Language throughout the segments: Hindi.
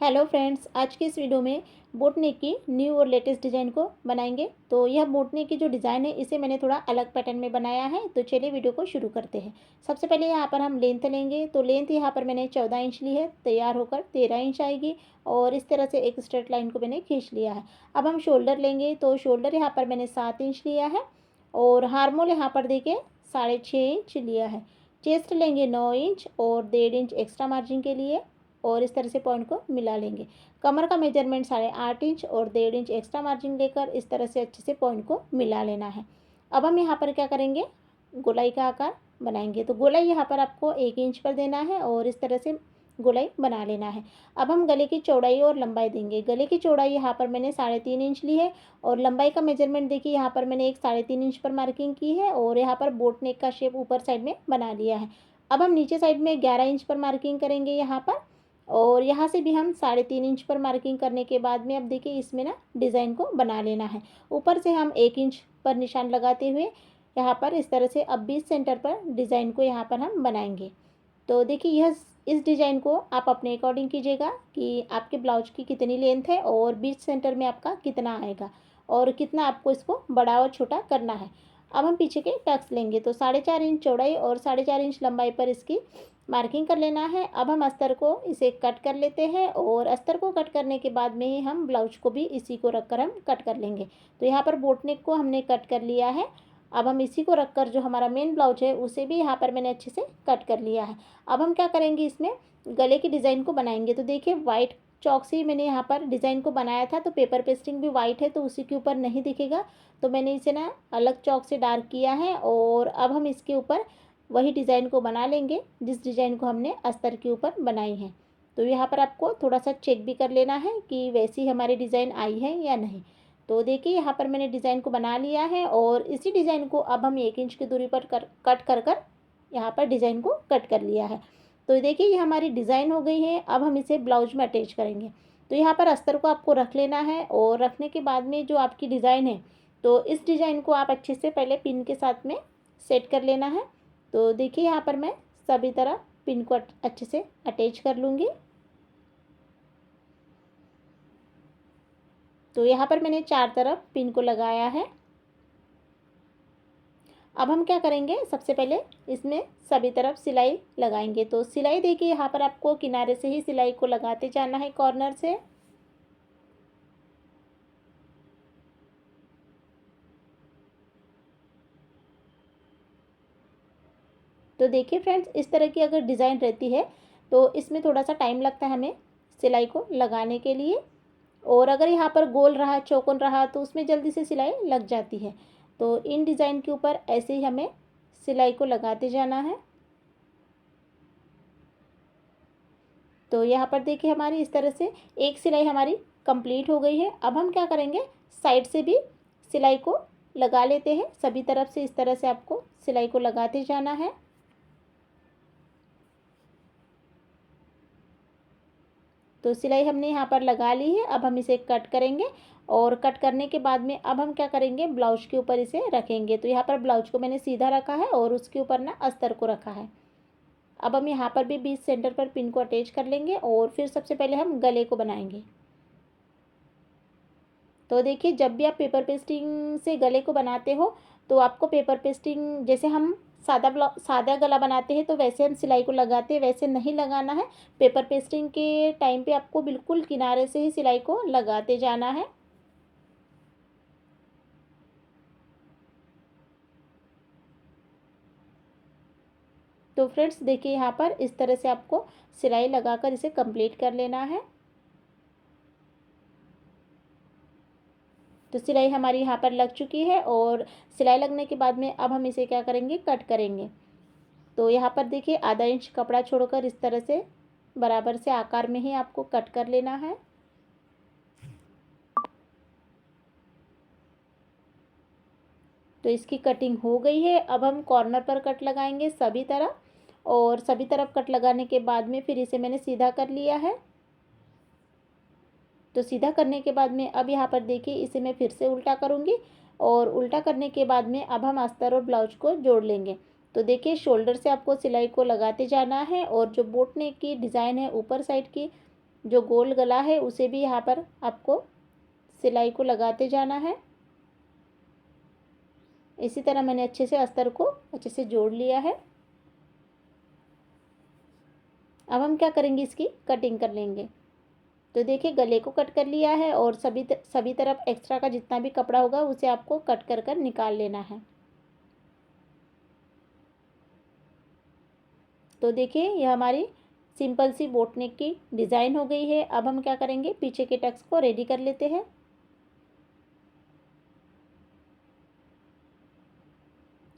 हेलो फ्रेंड्स, आज की इस वीडियो में बोट नेक की न्यू और लेटेस्ट डिज़ाइन को बनाएंगे। तो यह बोट नेक की जो डिज़ाइन है इसे मैंने थोड़ा अलग पैटर्न में बनाया है। तो चलिए वीडियो को शुरू करते हैं। सबसे पहले यहाँ पर हम लेंथ लेंगे। तो लेंथ यहाँ पर मैंने 14 इंच ली है, तैयार होकर 13 इंच आएगी और इस तरह से एक स्ट्रेट लाइन को मैंने खींच लिया है। अब हम शोल्डर लेंगे। तो शोल्डर यहाँ पर मैंने 7 इंच लिया है और हार्मोल यहाँ पर देखिए 6.5 इंच लिया है। चेस्ट लेंगे 9 इंच और 1.5 इंच एक्स्ट्रा मार्जिन के लिए और इस तरह से पॉइंट को मिला लेंगे। कमर का मेजरमेंट 8.5 इंच और 1.5 इंच एक्स्ट्रा मार्जिन लेकर इस तरह से अच्छे से पॉइंट को मिला लेना है। अब हम यहाँ पर क्या करेंगे, गोलाई का आकार बनाएंगे। तो गोलाई यहाँ पर आपको 1 इंच पर देना है और इस तरह से गोलाई बना लेना है। अब हम गले की चौड़ाई और लंबाई देंगे। गले की चौड़ाई यहाँ पर मैंने 3.5 इंच ली है और लंबाई का मेजरमेंट देखिए यहाँ पर मैंने एक 3.5 इंच पर मार्किंग की है और यहाँ पर बोट नेक का शेप ऊपर साइड में बना लिया है। अब हम नीचे साइड में 11 इंच पर मार्किंग करेंगे यहाँ पर और यहाँ से भी हम 3.5 इंच पर मार्किंग करने के बाद में अब देखिए इसमें ना डिज़ाइन को बना लेना है। ऊपर से हम 1 इंच पर निशान लगाते हुए यहाँ पर इस तरह से अब 20 सेंटर पर डिज़ाइन को यहाँ पर हम बनाएंगे। तो देखिए यह इस डिज़ाइन को आप अपने अकॉर्डिंग कीजिएगा कि आपके ब्लाउज की कितनी लेंथ है और 20 सेंटर में आपका कितना आएगा और कितना आपको इसको बड़ा और छोटा करना है। अब हम पीछे के टक्स लेंगे। तो 4.5 इंच चौड़ाई और 4.5 इंच लंबाई पर इसकी मार्किंग कर लेना है। अब हम अस्तर को इसे कट कर लेते हैं और अस्तर को कट करने के बाद में ही हम ब्लाउज को भी इसी को रखकर हम कट कर लेंगे। तो यहाँ पर बोट नेक को हमने कट कर लिया है। अब हम इसी को रखकर जो हमारा मेन ब्लाउज है उसे भी यहाँ पर मैंने अच्छे से कट कर लिया है। अब हम क्या करेंगे, इसमें गले की डिज़ाइन को बनाएंगे। तो देखिए वाइट चौक से ही मैंने यहाँ पर डिज़ाइन को बनाया था। तो पेपर पेस्टिंग भी वाइट है तो उसी के ऊपर नहीं दिखेगा, तो मैंने इसे ना अलग चौक से डार्क किया है और अब हम इसके ऊपर वही डिज़ाइन को बना लेंगे जिस डिज़ाइन को हमने अस्तर के ऊपर बनाई है। तो यहाँ पर आपको थोड़ा सा चेक भी कर लेना है कि वैसी हमारी डिज़ाइन आई है या नहीं। तो देखिए यहाँ पर मैंने डिज़ाइन को बना लिया है और इसी डिज़ाइन को अब हम 1 इंच की दूरी पर कट कर कर यहाँ पर डिज़ाइन को कट कर लिया है। तो देखिए ये हमारी डिज़ाइन हो गई है। अब हम इसे ब्लाउज में अटैच करेंगे। तो यहाँ पर अस्तर को आपको रख लेना है और रखने के बाद में जो आपकी डिज़ाइन है तो इस डिज़ाइन को आप अच्छे से पहले पिन के साथ में सेट कर लेना है। तो देखिए यहाँ पर मैं सभी तरह पिन को अच्छे से अटैच कर लूँगी। तो यहाँ पर मैंने 4 तरफ पिन को लगाया है। अब हम क्या करेंगे, सबसे पहले इसमें सभी तरफ सिलाई लगाएंगे। तो सिलाई देखिए यहाँ पर आपको किनारे से ही सिलाई को लगाते जाना है कॉर्नर से। तो देखिए फ्रेंड्स, इस तरह की अगर डिज़ाइन रहती है तो इसमें थोड़ा सा टाइम लगता है हमें सिलाई को लगाने के लिए। और अगर यहाँ पर गोल रहा, चौकोन रहा तो उसमें जल्दी से सिलाई लग जाती है। तो इन डिज़ाइन के ऊपर ऐसे ही हमें सिलाई को लगाते जाना है। तो यहाँ पर देखिए हमारी इस तरह से एक सिलाई हमारी कंप्लीट हो गई है। अब हम क्या करेंगे, साइड से भी सिलाई को लगा लेते हैं। सभी तरफ से इस तरह से आपको सिलाई को लगाते जाना है। तो सिलाई हमने यहाँ पर लगा ली है। अब हम इसे कट करेंगे और कट करने के बाद में अब हम क्या करेंगे, ब्लाउज के ऊपर इसे रखेंगे। तो यहाँ पर ब्लाउज को मैंने सीधा रखा है और उसके ऊपर ना अस्तर को रखा है। अब हम यहाँ पर भी 20 सेंटर पर पिन को अटैच कर लेंगे और फिर सबसे पहले हम गले को बनाएंगे। तो देखिए जब भी आप पेपर पेस्टिंग से गले को बनाते हो तो आपको पेपर पेस्टिंग जैसे हम सादा गला बनाते हैं तो वैसे हम सिलाई को लगाते हैं वैसे नहीं लगाना है। पेपर पेस्टिंग के टाइम पे आपको बिल्कुल किनारे से ही सिलाई को लगाते जाना है। तो फ्रेंड्स देखिए यहाँ पर इस तरह से आपको सिलाई लगाकर इसे कंप्लीट कर लेना है। तो सिलाई हमारी यहाँ पर लग चुकी है और सिलाई लगने के बाद में अब हम इसे क्या करेंगे, कट करेंगे। तो यहाँ पर देखिए आधा इंच कपड़ा छोड़कर इस तरह से बराबर से आकार में ही आपको कट कर लेना है। तो इसकी कटिंग हो गई है। अब हम कॉर्नर पर कट लगाएंगे सभी तरफ और सभी तरफ कट लगाने के बाद में फिर इसे मैंने सीधा कर लिया है। तो सीधा करने के बाद में अब यहाँ पर देखिए इसे मैं फिर से उल्टा करूँगी और उल्टा करने के बाद में अब हम अस्तर और ब्लाउज को जोड़ लेंगे। तो देखिए शोल्डर से आपको सिलाई को लगाते जाना है और जो बोट नेक की डिज़ाइन है ऊपर साइड की जो गोल गला है उसे भी यहाँ पर आपको सिलाई को लगाते जाना है। इसी तरह मैंने अच्छे से अस्तर को अच्छे से जोड़ लिया है। अब हम क्या करेंगे, इसकी कटिंग कर लेंगे। तो देखिए गले को कट कर लिया है और सभी तरफ एक्स्ट्रा का जितना भी कपड़ा होगा उसे आपको कट कर कर निकाल लेना है। तो देखिए यह हमारी सिंपल सी बोट नेक की डिज़ाइन हो गई है। अब हम क्या करेंगे, पीछे के टक्स को रेडी कर लेते हैं।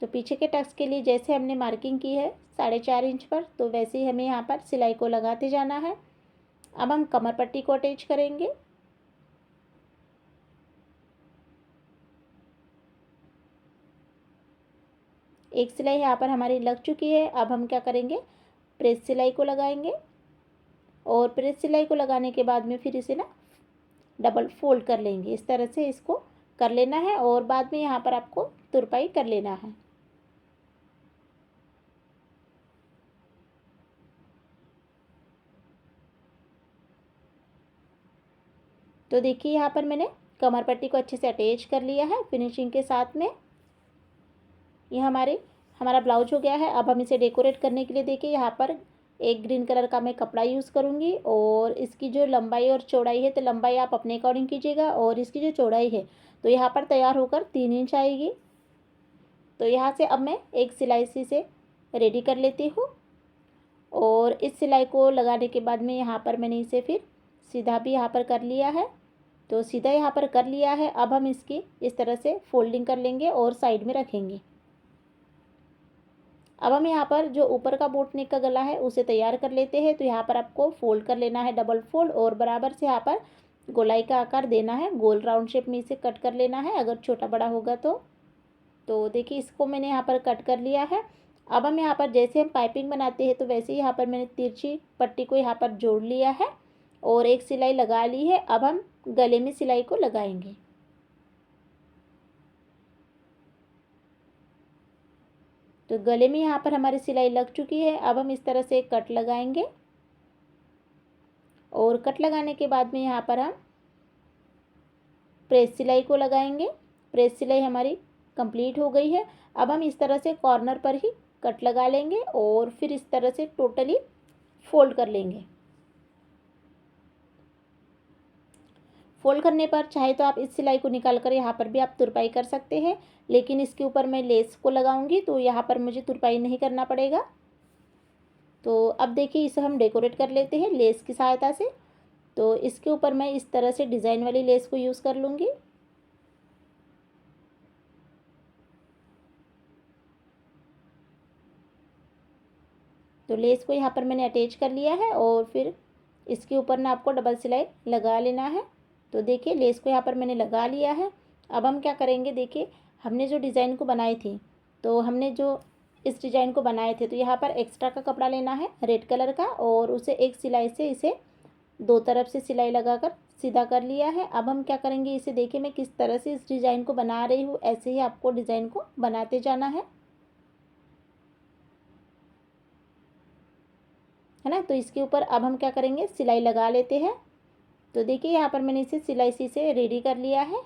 तो पीछे के टक्स के लिए जैसे हमने मार्किंग की है 4.5 इंच पर, तो वैसे ही हमें यहाँ पर सिलाई को लगाते जाना है। अब हम कमर पट्टी को अटैच करेंगे। एक सिलाई यहाँ पर हमारी लग चुकी है। अब हम क्या करेंगे, प्रेस सिलाई को लगाएंगे और प्रेस सिलाई को लगाने के बाद में फिर इसे ना डबल फोल्ड कर लेंगे। इस तरह से इसको कर लेना है और बाद में यहाँ पर आपको तुरपाई कर लेना है। तो देखिए यहाँ पर मैंने कमर पट्टी को अच्छे से अटैच कर लिया है फिनिशिंग के साथ में। ये हमारा ब्लाउज हो गया है। अब हम इसे डेकोरेट करने के लिए देखिए यहाँ पर एक ग्रीन कलर का मैं कपड़ा यूज़ करूँगी और इसकी जो लंबाई और चौड़ाई है, तो लंबाई आप अपने अकॉर्डिंग कीजिएगा और इसकी जो चौड़ाई है तो यहाँ पर तैयार होकर 3 इंच आएगी। तो यहाँ से अब मैं एक सिलाई से रेडी कर लेती हूँ और इस सिलाई को लगाने के बाद में यहाँ पर मैंने इसे फिर सीधा भी यहाँ पर कर लिया है। तो सीधा यहाँ पर कर लिया है। अब हम इसकी इस तरह से फोल्डिंग कर लेंगे और साइड में रखेंगे। अब हम यहाँ पर जो ऊपर का बोट नेक का गला है उसे तैयार कर लेते हैं। तो यहाँ पर आपको फोल्ड कर लेना है, डबल फोल्ड, और बराबर से यहाँ पर गोलाई का आकार देना है। गोल राउंड शेप में इसे कट कर लेना है अगर छोटा बड़ा होगा तो देखिए इसको मैंने यहाँ पर कट कर लिया है। अब हम यहाँ पर जैसे हम पाइपिंग बनाते हैं तो वैसे ही यहाँ पर मैंने तिरछी पट्टी को यहाँ पर जोड़ लिया है और एक सिलाई लगा ली है। अब हम गले में सिलाई को लगाएंगे। तो गले में यहाँ पर हमारी सिलाई लग चुकी है। अब हम इस तरह से कट लगाएंगे और कट लगाने के बाद में यहाँ पर हम प्रेस सिलाई को लगाएंगे। प्रेस सिलाई हमारी कंप्लीट हो गई है। अब हम इस तरह से कॉर्नर पर ही कट लगा लेंगे और फिर इस तरह से टोटली फोल्ड कर लेंगे। फोल्ड करने पर चाहे तो आप इस सिलाई को निकाल कर यहाँ पर भी आप तुरपाई कर सकते हैं, लेकिन इसके ऊपर मैं लेस को लगाऊंगी तो यहाँ पर मुझे तुरपाई नहीं करना पड़ेगा। तो अब देखिए इसे हम डेकोरेट कर लेते हैं लेस की सहायता से। तो इसके ऊपर मैं इस तरह से डिज़ाइन वाली लेस को यूज़ कर लूँगी। तो लेस को यहाँ पर मैंने अटैच कर लिया है और फिर इसके ऊपर ना आपको डबल सिलाई लगा लेना है। तो देखिए लेस को यहाँ पर मैंने लगा लिया है। अब हम क्या करेंगे, देखिए हमने जो डिज़ाइन को बनाई थी, तो हमने जो इस डिज़ाइन को बनाए थे तो यहाँ पर एक्स्ट्रा का कपड़ा लेना है रेड कलर का और उसे एक सिलाई से इसे दो तरफ से सिलाई लगाकर सीधा कर लिया है। अब हम क्या करेंगे, इसे देखिए मैं किस तरह से इस डिज़ाइन को बना रही हूँ, ऐसे ही आपको डिज़ाइन को बनाते जाना है ना। तो इसके ऊपर अब हम क्या करेंगे, सिलाई लगा लेते हैं। तो देखिए यहाँ पर मैंने इसे सिलाई से रेडी कर लिया है।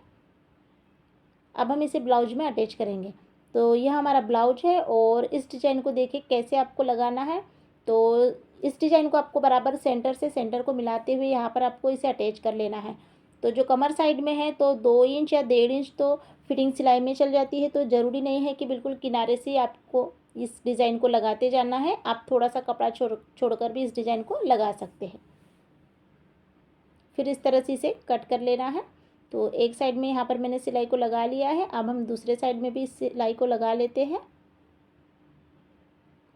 अब हम इसे ब्लाउज में अटैच करेंगे। तो यह हमारा ब्लाउज है और इस डिज़ाइन को देखिए कैसे आपको लगाना है। तो इस डिज़ाइन को आपको बराबर सेंटर से सेंटर को मिलाते हुए यहाँ पर आपको इसे अटैच कर लेना है। तो जो कमर साइड में है तो 2 इंच या 1.5 इंच तो फिटिंग सिलाई में चल जाती है। तो ज़रूरी नहीं है कि बिल्कुल किनारे से आपको इस डिज़ाइन को लगाते जाना है, आप थोड़ा सा कपड़ा छोड़कर भी इस डिज़ाइन को लगा सकते हैं। फिर इस तरह से इसे कट कर लेना है। तो एक साइड में यहाँ पर मैंने सिलाई को लगा लिया है। अब हम दूसरे साइड में भी इस सिलाई को लगा लेते हैं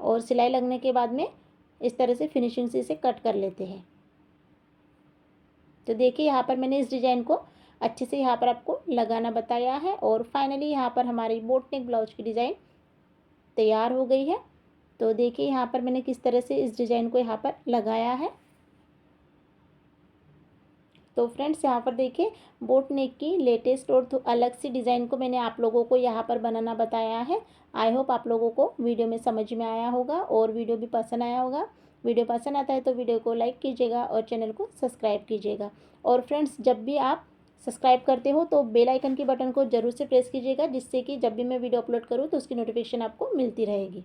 और सिलाई लगने के बाद में इस तरह से फिनिशिंग से इसे कट कर लेते हैं। तो देखिए यहाँ पर मैंने इस डिज़ाइन को अच्छे से यहाँ पर आपको लगाना बताया है और फाइनली यहाँ पर हमारी बोट नेक ब्लाउज की डिज़ाइन तैयार हो गई है। तो देखिए यहाँ पर मैंने किस तरह से इस डिज़ाइन को यहाँ पर लगाया है। तो फ्रेंड्स यहाँ पर देखिए बोट नेक की लेटेस्ट और अलग सी डिज़ाइन को मैंने आप लोगों को यहाँ पर बनाना बताया है। आई होप आप लोगों को वीडियो में समझ में आया होगा और वीडियो भी पसंद आया होगा। वीडियो पसंद आता है तो वीडियो को लाइक कीजिएगा और चैनल को सब्सक्राइब कीजिएगा। और फ्रेंड्स, जब भी आप सब्सक्राइब करते हो तो बेल आइकन की बटन को ज़रूर से प्रेस कीजिएगा, जिससे कि जब भी मैं वीडियो अपलोड करूँ तो उसकी नोटिफिकेशन आपको मिलती रहेगी।